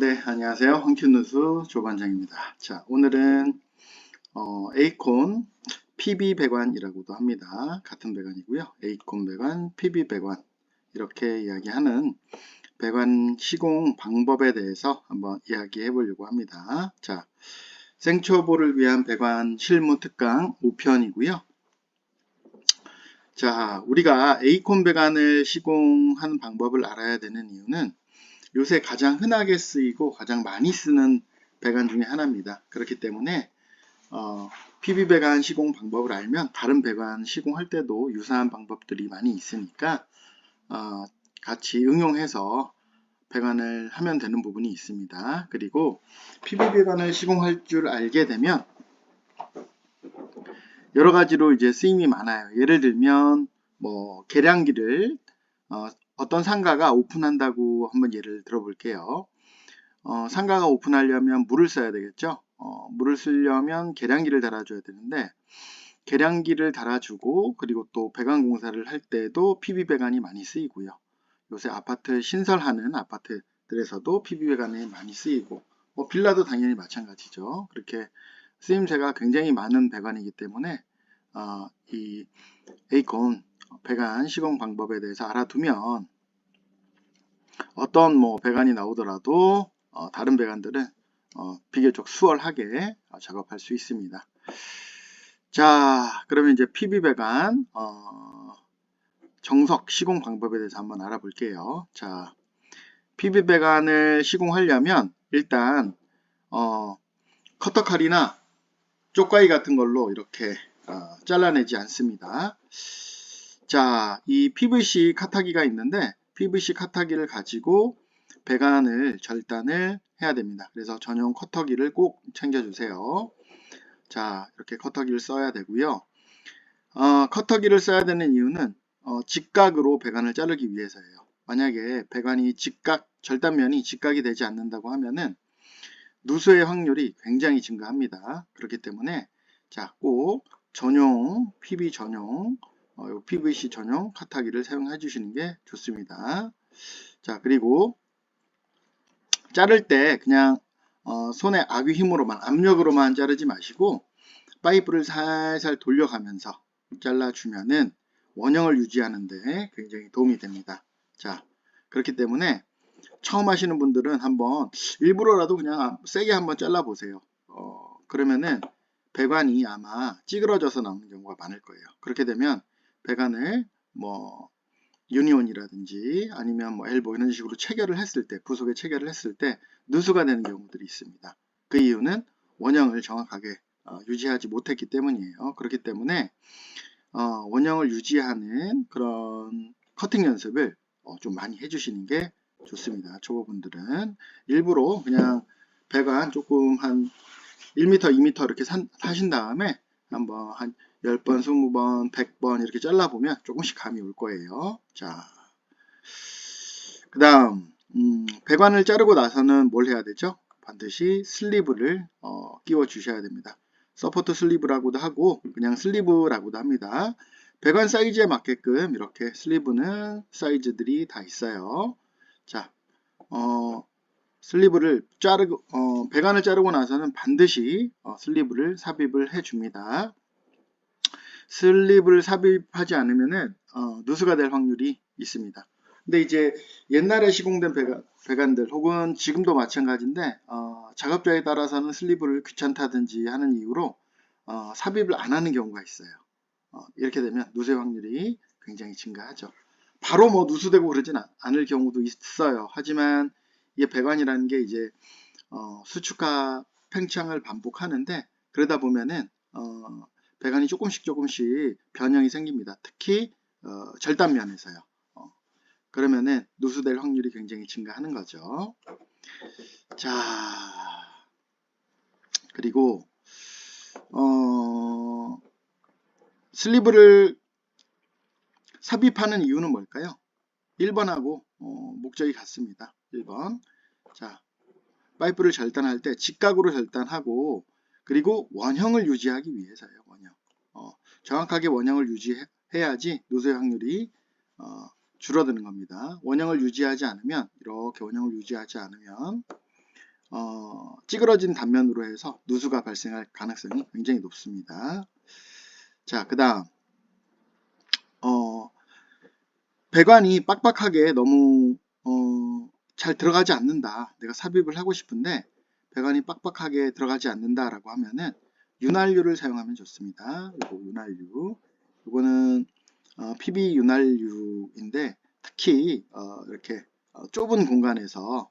네, 안녕하세요. 황큐누수 조반장입니다. 자, 오늘은 에이콘 PB 배관이라고도 합니다. 같은 배관이고요. 에이콘 배관, PB 배관 이렇게 이야기하는 배관 시공 방법에 대해서 한번 이야기해 보려고 합니다. 자, 생초보를 위한 배관 실무 특강 5편이고요. 자, 우리가 에이콘 배관을 시공하는 방법을 알아야 되는 이유는 요새 가장 흔하게 쓰이고 가장 많이 쓰는 배관 중에 하나입니다. 그렇기 때문에 PB 배관 시공 방법을 알면 다른 배관 시공할 때도 유사한 방법들이 많이 있으니까 같이 응용해서 배관을 하면 되는 부분이 있습니다. 그리고 PB 배관을 시공할 줄 알게 되면 여러 가지로 이제 쓰임이 많아요. 예를 들면 뭐 계량기를 어떤 상가가 오픈한다고 한번 예를 들어볼게요. 상가가 오픈하려면 물을 써야 되겠죠. 물을 쓰려면 계량기를 달아줘야 되는데 계량기를 달아주고 그리고 또 배관 공사를 할 때도 PB 배관이 많이 쓰이고요. 요새 아파트 신설하는 아파트들에서도 PB 배관이 많이 쓰이고 빌라도 당연히 마찬가지죠. 그렇게 쓰임새가 굉장히 많은 배관이기 때문에 이 에이콘 배관 시공 방법에 대해서 알아두면 어떤 배관이 나오더라도 다른 배관들은 비교적 수월하게 작업할 수 있습니다. 자, 그러면 이제 PB 배관 정석 시공 방법에 대해서 한번 알아볼게요. 자, PB 배관을 시공하려면 일단 커터칼이나 쪽가위 같은 걸로 이렇게 잘라내지 않습니다. 자, 이 PVC 카타기가 있는데 PVC 카타기를 가지고 배관을 절단을 해야 됩니다. 그래서 전용 커터기를 꼭 챙겨주세요. 자, 이렇게 커터기를 써야 되고요. 커터기를 써야 되는 이유는 직각으로 배관을 자르기 위해서예요. 만약에 배관이 절단면이 직각이 되지 않는다고 하면은 누수의 확률이 굉장히 증가합니다. 그렇기 때문에 자, 꼭 전용 PB 전용 PVC 전용 카타기를 사용해 주시는 게 좋습니다. 자, 그리고 자를 때 그냥 손에 악의 힘으로만 압력으로만 자르지 마시고 파이프를 살살 돌려가면서 잘라주면은 원형을 유지하는데 굉장히 도움이 됩니다. 자, 그렇기 때문에 처음 하시는 분들은 한번 일부러라도 그냥 세게 한번 잘라 보세요. 그러면은 배관이 아마 찌그러져서 나오는 경우가 많을 거예요. 그렇게 되면 배관을 유니온이라든지 아니면 엘보 이런 식으로 체결을 했을 때, 부속에 체결을 했을 때 누수가 되는 경우들이 있습니다. 그 이유는 원형을 정확하게 유지하지 못했기 때문이에요. 그렇기 때문에 원형을 유지하는 그런 커팅 연습을 좀 많이 해주시는 게 좋습니다. 초보분들은 일부러 그냥 배관 조금 한 1m, 2m 이렇게 사신 다음에 한번 한 10번, 20번, 100번 이렇게 잘라보면 조금씩 감이 올 거예요. 자, 그 다음 배관을 자르고 나서는 뭘 해야 되죠? 반드시 슬리브를 끼워 주셔야 됩니다. 서포트 슬리브라고도 하고 그냥 슬리브라고도 합니다. 배관 사이즈에 맞게끔 이렇게 슬리브는 사이즈들이 다 있어요. 자, 슬리브를 배관을 자르고 나서는 반드시 슬리브를 삽입을 해줍니다. 슬리브를 삽입하지 않으면은 누수가 될 확률이 있습니다. 근데 이제 옛날에 시공된 배관들 혹은 지금도 마찬가지인데 작업자에 따라서는 슬리브를 귀찮다든지 하는 이유로 삽입을 안 하는 경우가 있어요. 이렇게 되면 누수의 확률이 굉장히 증가하죠. 바로 누수되고 그러진 않을 경우도 있어요. 하지만 이게 배관이라는 게 이제 수축과 팽창을 반복하는데 그러다 보면은 배관이 조금씩 변형이 생깁니다. 특히 절단면에서요. 그러면은 누수될 확률이 굉장히 증가하는 거죠. 자, 그리고 슬리브를 삽입하는 이유는 뭘까요? 1번하고 목적이 같습니다. 1번. 자, 파이프를 절단할 때 직각으로 절단하고 그리고 원형을 유지하기 위해서예요. 원형. 정확하게 원형을 유지해야지 누수의 확률이 줄어드는 겁니다. 원형을 유지하지 않으면 이렇게 원형을 유지하지 않으면 찌그러진 단면으로 해서 누수가 발생할 가능성이 굉장히 높습니다. 자, 그 다음 배관이 빡빡하게 너무 잘 들어가지 않는다. 내가 삽입을 하고 싶은데 배관이 빡빡하게 들어가지 않는다 라고 하면은 윤활유를 사용하면 좋습니다. 이거 윤활유, 이거는 PB 윤활유인데 특히 이렇게 좁은 공간에서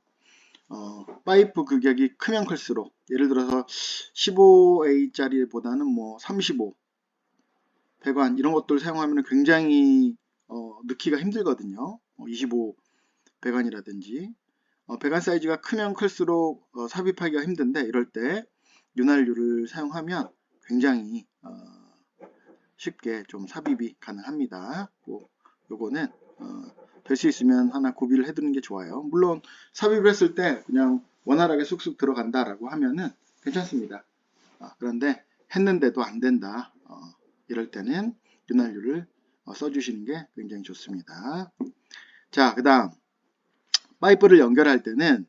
파이프 규격이 크면 클수록, 예를 들어서 15A짜리 보다는 뭐 35 배관 이런 것들 사용하면 굉장히 넣기가 힘들거든요. 25 배관이라든지 배관 사이즈가 크면 클수록 삽입하기가 힘든데, 이럴 때 윤활유를 사용하면 굉장히 쉽게 좀 삽입이 가능합니다. 요거는 될 수 있으면 하나 구비를 해두는 게 좋아요. 물론 삽입을 했을 때 그냥 원활하게 쑥쑥 들어간다라고 하면은 괜찮습니다. 그런데 했는데도 안 된다. 이럴 때는 윤활유를 써주시는 게 굉장히 좋습니다. 자, 그 다음 파이프를 연결할 때는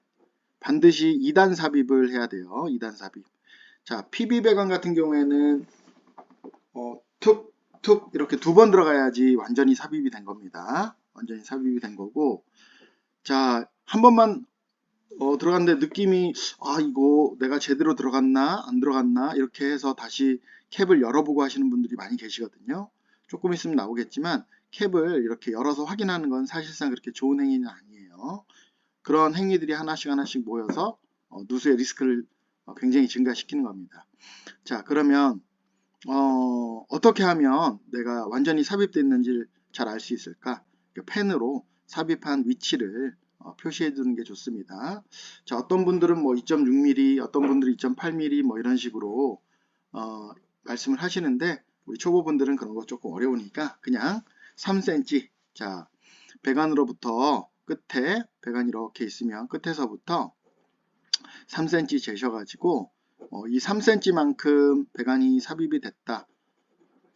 반드시 2단 삽입을 해야 돼요. 2단 삽입. 자, PB 배관 같은 경우에는 툭툭 이렇게 2번 들어가야지 완전히 삽입이 된 겁니다. 완전히 삽입이 된 거고, 자, 한 번만 들어갔는데 느낌이 이거 내가 제대로 들어갔나 안 들어갔나 이렇게 해서 다시 캡을 열어보고 하시는 분들이 많이 계시거든요. 조금 있으면 나오겠지만 캡을 이렇게 열어서 확인하는 건 사실상 그렇게 좋은 행위는 아니에요. 그런 행위들이 하나씩 하나씩 모여서 누수의 리스크를 굉장히 증가시키는 겁니다. 자, 그러면 어떻게 하면 내가 완전히 삽입됐는지를 잘 알 수 있을까? 펜으로 삽입한 위치를 표시해 두는 게 좋습니다. 자, 어떤 분들은 뭐 2.6mm, 어떤 분들은 2.8mm 뭐 이런 식으로 말씀을 하시는데, 우리 초보분들은 그런 거 조금 어려우니까 그냥 3cm, 자, 배관으로부터 끝에, 배관이 이렇게 있으면 끝에서부터 3cm 재셔가지고 이 3cm만큼 배관이 삽입이 됐다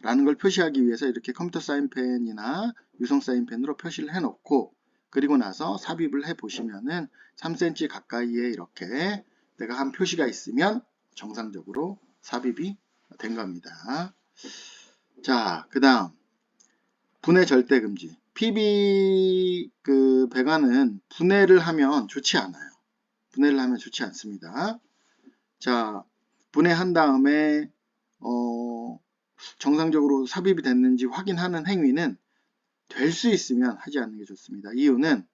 라는 걸 표시하기 위해서 이렇게 컴퓨터 사인펜이나 유성 사인펜으로 표시를 해 놓고, 그리고 나서 삽입을 해 보시면은 3cm 가까이에 이렇게 내가 한 표시가 있으면 정상적으로 삽입이 된 겁니다. 자, 그 다음 분해 절대 금지. PB 그 배관은 분해를 하면 좋지 않아요. 분해를 하면 좋지 않습니다. 자, 분해한 다음에 정상적으로 삽입이 됐는지 확인하는 행위는 될 수 있으면 하지 않는 게 좋습니다. 이유는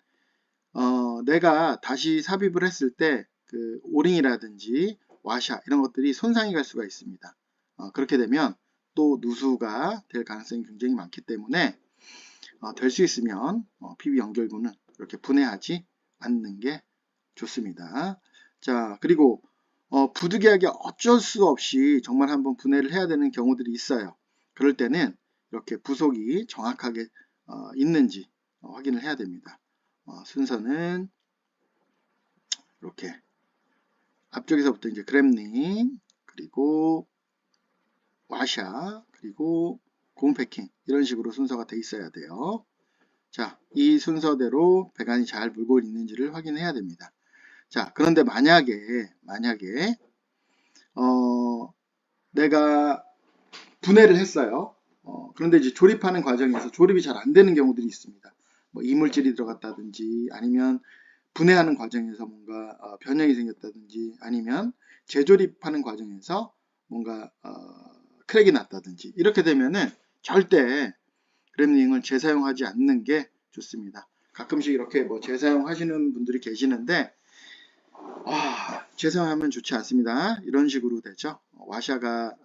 내가 다시 삽입을 했을 때 그 오링이라든지 와샤 이런 것들이 손상이 갈 수가 있습니다. 그렇게 되면 또 누수가 될 가능성이 굉장히 많기 때문에 될 수 있으면 PB 연결부는 이렇게 분해하지 않는 게 좋습니다. 자, 그리고 부득이하게 어쩔 수 없이 정말 한번 분해를 해야 되는 경우들이 있어요. 그럴 때는 이렇게 부속이 정확하게 있는지 확인을 해야 됩니다. 순서는 이렇게 앞쪽에서부터 이제 그램링, 그리고 와샤, 그리고 고무 패킹 이런 식으로 순서가 돼 있어야 돼요. 자, 이 순서대로 배관이 잘 물고 있는지를 확인해야 됩니다. 자, 그런데 만약에 내가 분해를 했어요. 그런데 이제 조립하는 과정에서 조립이 잘 안 되는 경우들이 있습니다. 뭐 이물질이 들어갔다든지, 아니면 분해하는 과정에서 뭔가 변형이 생겼다든지, 아니면 재조립하는 과정에서 뭔가 크랙이 났다든지, 이렇게 되면은 절대 그램링을 재사용하지 않는 게 좋습니다. 가끔씩 이렇게 뭐 재사용하시는 분들이 계시는데 재사용하면 좋지 않습니다. 이런 식으로 되죠. 와샤가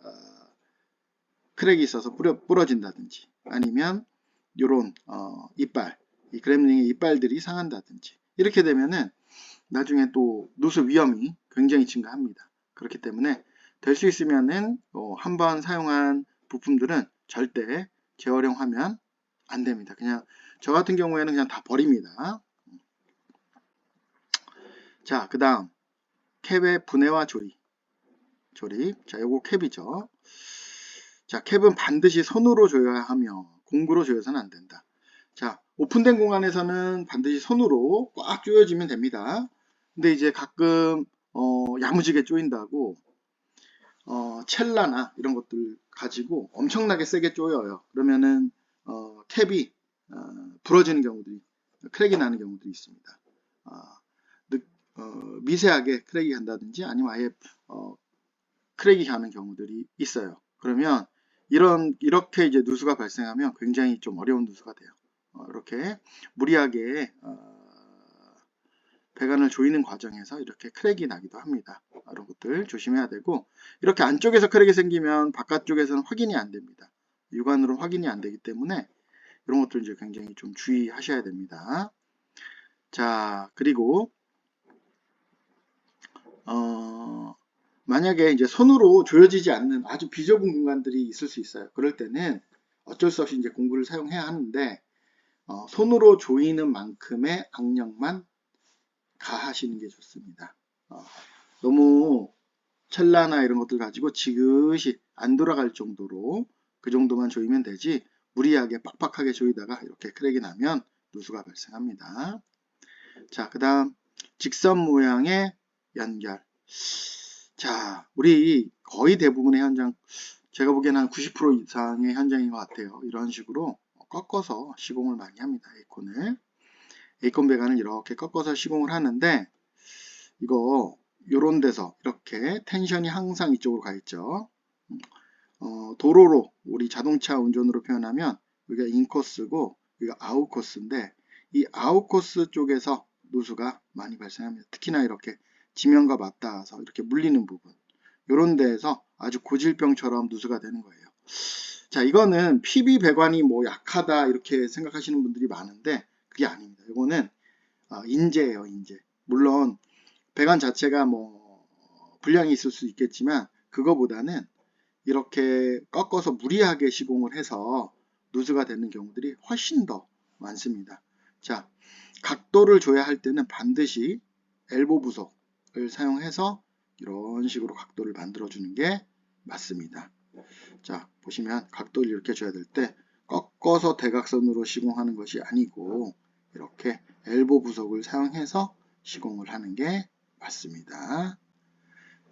크랙이 있어서 부러진다든지, 아니면 요런 이빨, 이 그램링의 이빨들이 상한다든지, 이렇게 되면은 나중에 또 누수 위험이 굉장히 증가합니다. 그렇기 때문에 될 수 있으면은 한번 사용한 부품들은 절대 재활용하면 안 됩니다. 그냥 저 같은 경우에는 그냥 다 버립니다. 자, 그 다음 캡의 분해와 조립. 자, 요거 캡이죠. 자, 캡은 반드시 손으로 조여야 하며 공구로 조여서는 안 된다. 자, 오픈된 공간에서는 반드시 손으로 꽉 조여지면 됩니다. 근데 이제 가끔 야무지게 조인다고 첼라나 이런 것들 가지고 엄청나게 세게 조여요. 그러면은 캡이 부러지는 경우들이, 크랙이 나는 경우들이 있습니다. 미세하게 크랙이 간다든지 아니면 아예 크랙이 가는 경우들이 있어요. 그러면 이렇게 이제 누수가 발생하면 굉장히 좀 어려운 누수가 돼요. 이렇게 무리하게 배관을 조이는 과정에서 이렇게 크랙이 나기도 합니다. 이런 것들 조심해야 되고, 이렇게 안쪽에서 크랙이 생기면 바깥쪽에서는 확인이 안 됩니다. 육안으로 확인이 안 되기 때문에 이런 것들 이제 굉장히 좀 주의하셔야 됩니다. 자, 그리고 만약에 이제 손으로 조여지지 않는 아주 비좁은 공간들이 있을 수 있어요. 그럴 때는 어쩔 수 없이 이제 공구를 사용해야 하는데, 손으로 조이는 만큼의 악력만 가하시는 게 좋습니다. 너무 첼라나 이런 것들 가지고 지그시 안 돌아갈 정도로 그 정도만 조이면 되지, 무리하게 빡빡하게 조이다가 이렇게 크랙이 나면 누수가 발생합니다. 자, 그 다음 직선 모양의 연결. 자, 우리 거의 대부분의 현장, 제가 보기에는 한 90% 이상의 현장인 것 같아요. 이런 식으로 꺾어서 시공을 많이 합니다. 에이콘 배관을 이렇게 꺾어서 시공을 하는데, 이거 요런 데서 이렇게 텐션이 항상 이쪽으로 가 있죠. 도로로 우리 자동차 운전으로 표현하면 여기가 인코스고 여기가 아웃코스인데, 이 아웃코스 쪽에서 누수가 많이 발생합니다. 특히나 이렇게 지면과 맞닿아서 이렇게 물리는 부분, 이런 데에서 아주 고질병처럼 누수가 되는 거예요. 자, 이거는 PB 배관이 뭐 약하다 이렇게 생각하시는 분들이 많은데 그게 아닙니다. 이거는 인재예요, 인재. 물론 배관 자체가 뭐 불량이 있을 수 있겠지만 그거보다는 이렇게 꺾어서 무리하게 시공을 해서 누수가 되는 경우들이 훨씬 더 많습니다. 자, 각도를 줘야 할 때는 반드시 엘보 부속을 사용해서 이런 식으로 각도를 만들어 주는 게 맞습니다. 자, 보시면 각도를 이렇게 줘야 될 때 꺾어서 대각선으로 시공하는 것이 아니고 이렇게 엘보 부속을 사용해서 시공을 하는 게 맞습니다.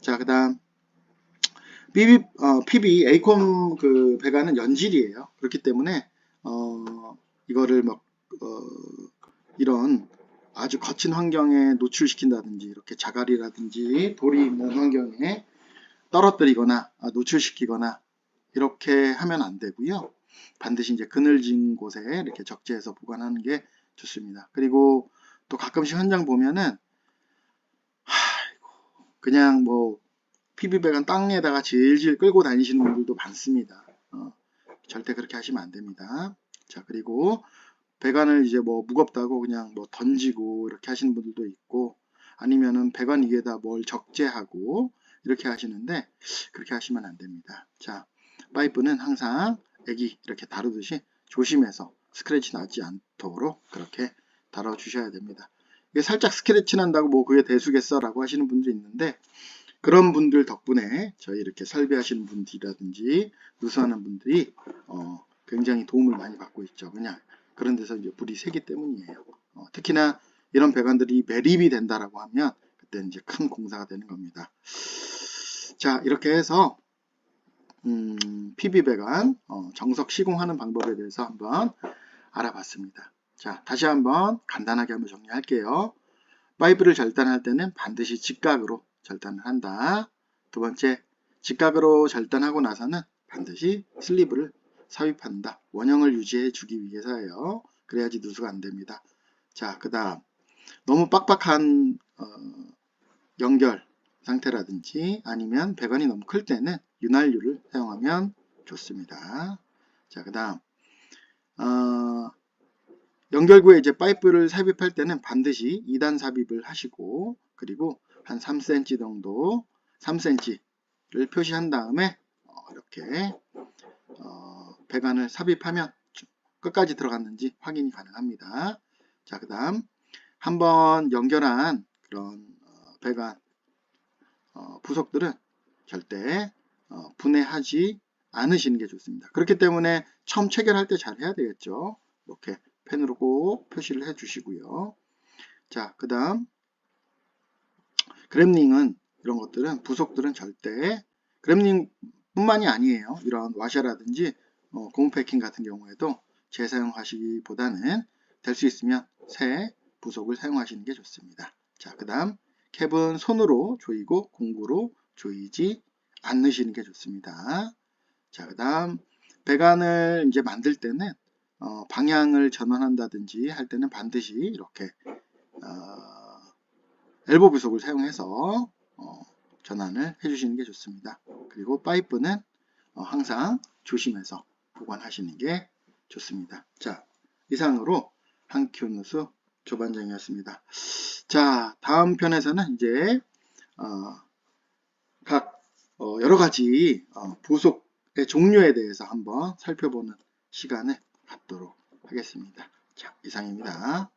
자, 그 다음 PB 에이콘 그 배관은 연질이에요. 그렇기 때문에 이거를 막 이런 아주 거친 환경에 노출시킨다든지 이렇게 자갈이라든지 돌이 있는 환경에 떨어뜨리거나 노출시키거나 이렇게 하면 안 되고요. 반드시 이제 그늘진 곳에 이렇게 적재해서 보관하는 게 좋습니다. 그리고 또 가끔씩 현장 보면은 그냥 뭐 PB 배관 땅에다가 질질 끌고 다니시는 분들도 많습니다. 절대 그렇게 하시면 안 됩니다. 자, 그리고 배관을 이제 뭐 무겁다고 그냥 뭐 던지고 이렇게 하시는 분들도 있고, 아니면은 배관 위에다 뭘 적재하고 이렇게 하시는데 그렇게 하시면 안 됩니다. 자, 파이프는 항상 애기 이렇게 다루듯이 조심해서 스크래치 나지 않도록 그렇게 다뤄 주셔야 됩니다. 이게 살짝 스크래치 난다고 뭐 그게 대수겠어 라고 하시는 분들이 있는데, 그런 분들 덕분에 저희 이렇게 설비하시는 분들이라든지 누수하는 분들이 굉장히 도움을 많이 받고 있죠. 그냥 그런 데서 이제 불이 새기 때문이에요. 특히나 이런 배관들이 매립이 된다라고 하면 그때 이제 큰 공사가 되는 겁니다. 자, 이렇게 해서 PB 배관 정석 시공하는 방법에 대해서 한번 알아봤습니다. 자, 다시 한번 간단하게 한번 정리할게요. 파이프를 절단할 때는 반드시 직각으로 절단을 한다. 두 번째, 직각으로 절단하고 나서는 반드시 슬리브를 삽입한다. 원형을 유지해 주기 위해서예요. 그래야지 누수가 안 됩니다. 자, 그 다음 너무 빡빡한 연결 상태라든지 아니면 배관이 너무 클 때는 윤활유를 사용하면 좋습니다. 자, 그 다음 연결구에 이제 파이프를 삽입할 때는 반드시 2단 삽입을 하시고, 그리고 한 3cm 정도, 3cm를 표시한 다음에 이렇게 배관을 삽입하면 끝까지 들어갔는지 확인이 가능합니다. 자, 그 다음 한번 연결한 그런 배관 부속들은 절대 분해하지 않으시는 게 좋습니다. 그렇기 때문에 처음 체결할 때 잘 해야 되겠죠. 이렇게 펜으로 꼭 표시를 해 주시고요. 자, 그 다음 그램링은 이런 것들은 부속들은 절대 그램링 뿐만이 아니에요. 이런 와셔라든지 고무 패킹 같은 경우에도 재사용하시기보다는 될 수 있으면 새 부속을 사용하시는 게 좋습니다. 자, 그 다음 캡은 손으로 조이고 공구로 조이지 않으시는 게 좋습니다. 자, 그 다음 배관을 이제 만들 때는 방향을 전환한다든지 할 때는 반드시 이렇게 엘보 부속을 사용해서 전환을 해주시는 게 좋습니다. 그리고 파이프는 항상 조심해서 보관하시는 게 좋습니다. 자, 이상으로 한큐누스 조반장이었습니다. 자, 다음 편에서는 이제 각 여러 가지 부속의 종류에 대해서 한번 살펴보는 시간을 갖도록 하겠습니다. 자, 이상입니다.